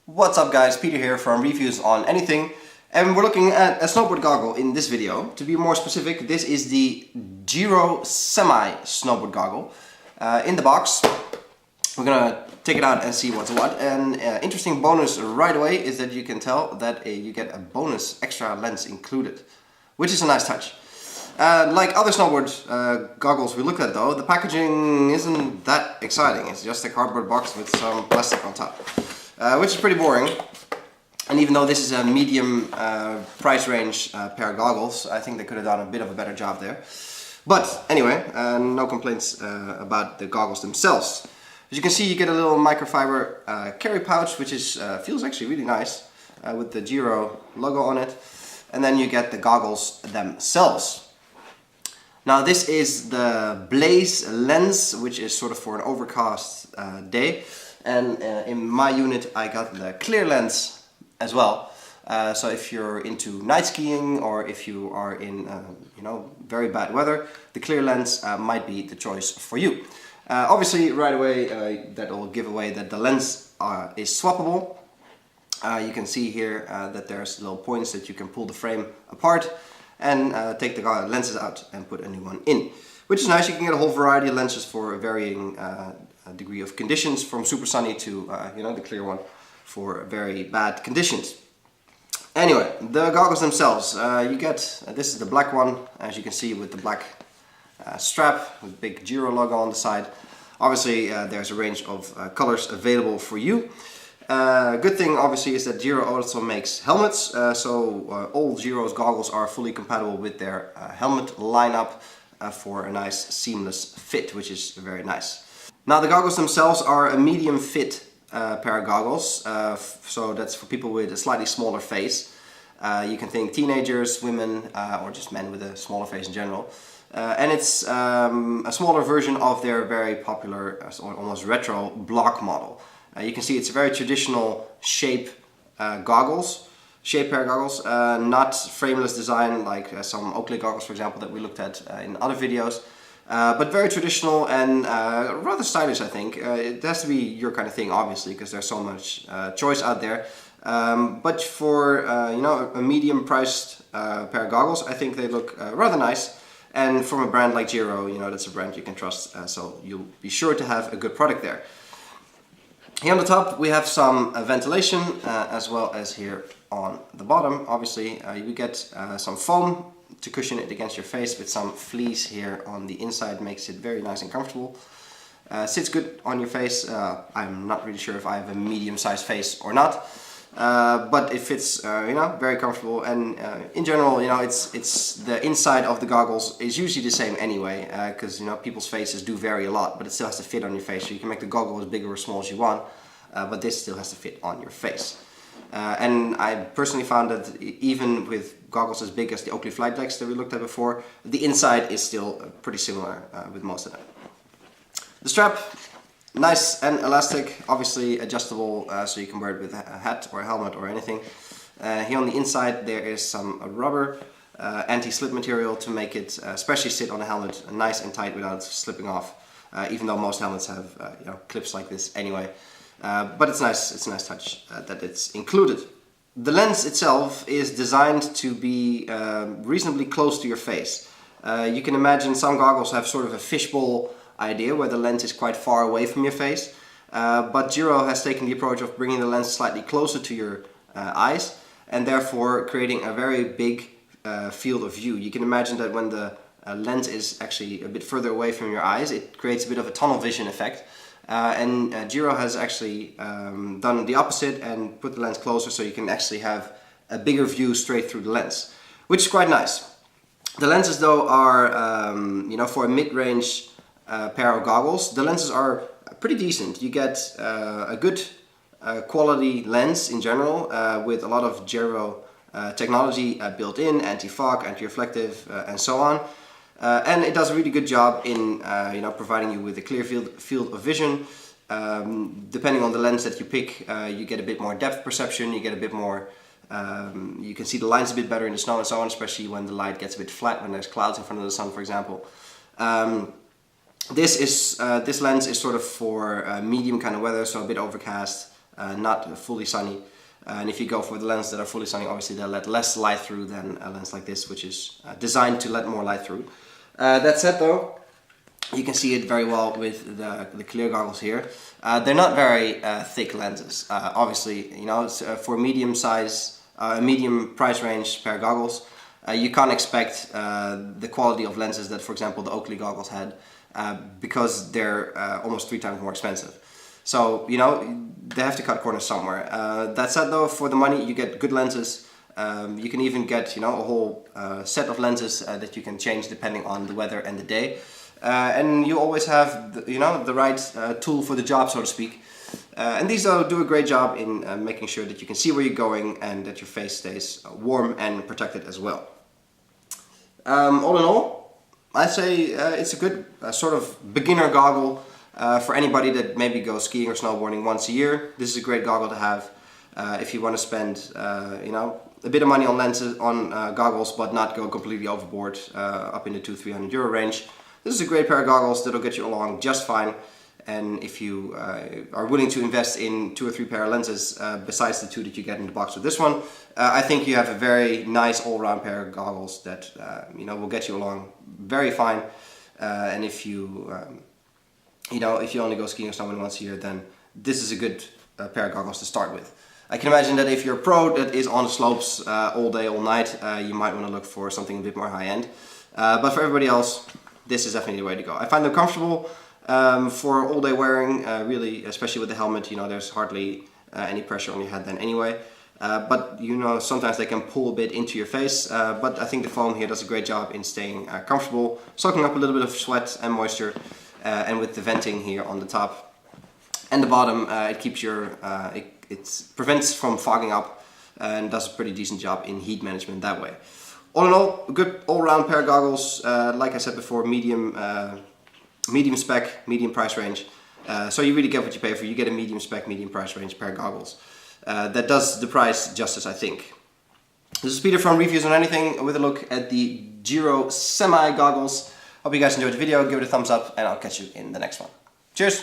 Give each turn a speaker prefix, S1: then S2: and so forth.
S1: What's up guys, Peter here from Reviews on Anything, and we're looking at a snowboard goggle in this video. To be more specific, this is the Giro Semi snowboard goggle. In the box, we're gonna take it out and see what's what. And interesting bonus right away is that you can tell that you get a bonus extra lens included, which is a nice touch. Like other snowboard goggles we looked at though, the packaging isn't that exciting. It's just a cardboard box with some plastic on top. Which is pretty boring, and even though this is a medium price range pair of goggles, I think they could have done a bit of a better job there. But anyway, no complaints about the goggles themselves. As you can see, you get a little microfiber carry pouch, which is feels actually really nice, with the Giro logo on it, and then you get the goggles themselves. Now this is the Blaze lens, which is sort of for an overcast day. And in my unit I got the clear lens as well. So if you're into night skiing or if you are in very bad weather, the clear lens might be the choice for you. Obviously right away that will give away that the lens is swappable. You can see here that there's little points that you can pull the frame apart and take the lenses out and put a new one in. Which is nice. You can get a whole variety of lenses for varying degree of conditions, from super sunny to the clear one for very bad conditions. Anyway, the goggles themselves, you get this is the black one, as you can see, with the black strap with big Giro logo on the side. Obviously there's a range of colors available for you. Good thing obviously is that Giro also makes helmets, so all Giro's goggles are fully compatible with their helmet lineup for a nice seamless fit, which is very nice. Now the goggles themselves are a medium fit pair of goggles, so that's for people with a slightly smaller face. You can think teenagers, women, or just men with a smaller face in general. And it's a smaller version of their very popular, almost retro block model. You can see it's a very traditional shape pair of goggles, not frameless design like some Oakley goggles, for example, that we looked at in other videos. But very traditional and rather stylish, I think. It has to be your kind of thing, obviously, because there's so much choice out there. But for a medium-priced pair of goggles, I think they look rather nice. And from a brand like Giro, that's a brand you can trust, so you'll be sure to have a good product there. Here on the top we have some ventilation, as well as here on the bottom. Obviously you get some foam to cushion it against your face, with some fleece here on the inside, makes it very nice and comfortable. Sits good on your face. I'm not really sure if I have a medium-sized face or not, but it fits very comfortable, and in general it's the inside of the goggles is usually the same anyway, because people's faces do vary a lot, but it still has to fit on your face, so you can make the goggle as big or as small as you want, but this still has to fit on your face. And I personally found that even with goggles as big as the Oakley Flight Decks that we looked at before, the inside is still pretty similar with most of them. The strap, nice and elastic, obviously adjustable, so you can wear it with a hat or a helmet or anything. Here on the inside there is some rubber anti-slip material to make it especially sit on a helmet nice and tight without slipping off, even though most helmets have clips like this anyway. But it's a nice touch that it's included. The lens itself is designed to be reasonably close to your face. You can imagine some goggles have sort of a fishbowl idea where the lens is quite far away from your face, but Giro has taken the approach of bringing the lens slightly closer to your eyes, and therefore creating a very big field of view. You can imagine that when the lens is actually a bit further away from your eyes, it creates a bit of a tunnel vision effect. And Giro has actually done the opposite and put the lens closer, so you can actually have a bigger view straight through the lens, which is quite nice. The lenses though are, for a mid-range pair of goggles, the lenses are pretty decent. You get a good quality lens in general, with a lot of Giro technology built in, anti-fog, anti-reflective, and so on. And it does a really good job in providing you with a clear field of vision. Depending on the lens that you pick, you get a bit more depth perception, you get a bit more, you can see the lines a bit better in the snow and so on, especially when the light gets a bit flat, when there's clouds in front of the sun, for example. This lens is sort of for medium kind of weather, so a bit overcast, not fully sunny. And if you go for the lenses that are fully sunny, obviously they'll let less light through than a lens like this, which is designed to let more light through. That said though, you can see it very well with the clear goggles here. They're not very thick lenses. Obviously, you know, for medium size, medium price range pair of goggles, you can't expect the quality of lenses that, for example, the Oakley goggles had, because they're almost 3 times more expensive. So, you know, they have to cut corners somewhere. That said though, for the money you get good lenses. You can even get, you know, a whole set of lenses that you can change depending on the weather and the day. And you always have, you know, the right tool for the job, so to speak. And these do a great job in making sure that you can see where you're going and that your face stays warm and protected as well. All in all, I'd say it's a good sort of beginner goggle for anybody that maybe goes skiing or snowboarding once a year. This is a great goggle to have if you want to spend, you know, a bit of money on lenses, on goggles, but not go completely overboard up in the €200-300 range. This is a great pair of goggles that'll get you along just fine. And if you are willing to invest in 2 or 3 pair of lenses besides the 2 that you get in the box with this one, I think you have a very nice all-round pair of goggles that you know, will get you along very fine. And if you you know, if you only go skiing or snowboarding once a year, then this is a good pair of goggles to start with. I can imagine that if you're a pro that is on the slopes all day, all night, you might want to look for something a bit more high-end. But for everybody else, this is definitely the way to go. I find them comfortable for all day wearing, really, especially with the helmet. You know, there's hardly any pressure on your head then anyway. But you know, sometimes they can pull a bit into your face. But I think the foam here does a great job in staying comfortable, soaking up a little bit of sweat and moisture. And with the venting here on the top and the bottom, it keeps your, it prevents from fogging up and does a pretty decent job in heat management that way. All in all, a good all-round pair of goggles. Like I said before, medium spec, medium price range. So you really get what you pay for. You get a medium spec, medium price range pair of goggles. That does the price justice, I think. This is Peter from Reviews on Anything with a look at the Giro Semi goggles. Hope you guys enjoyed the video. Give it a thumbs up and I'll catch you in the next one. Cheers!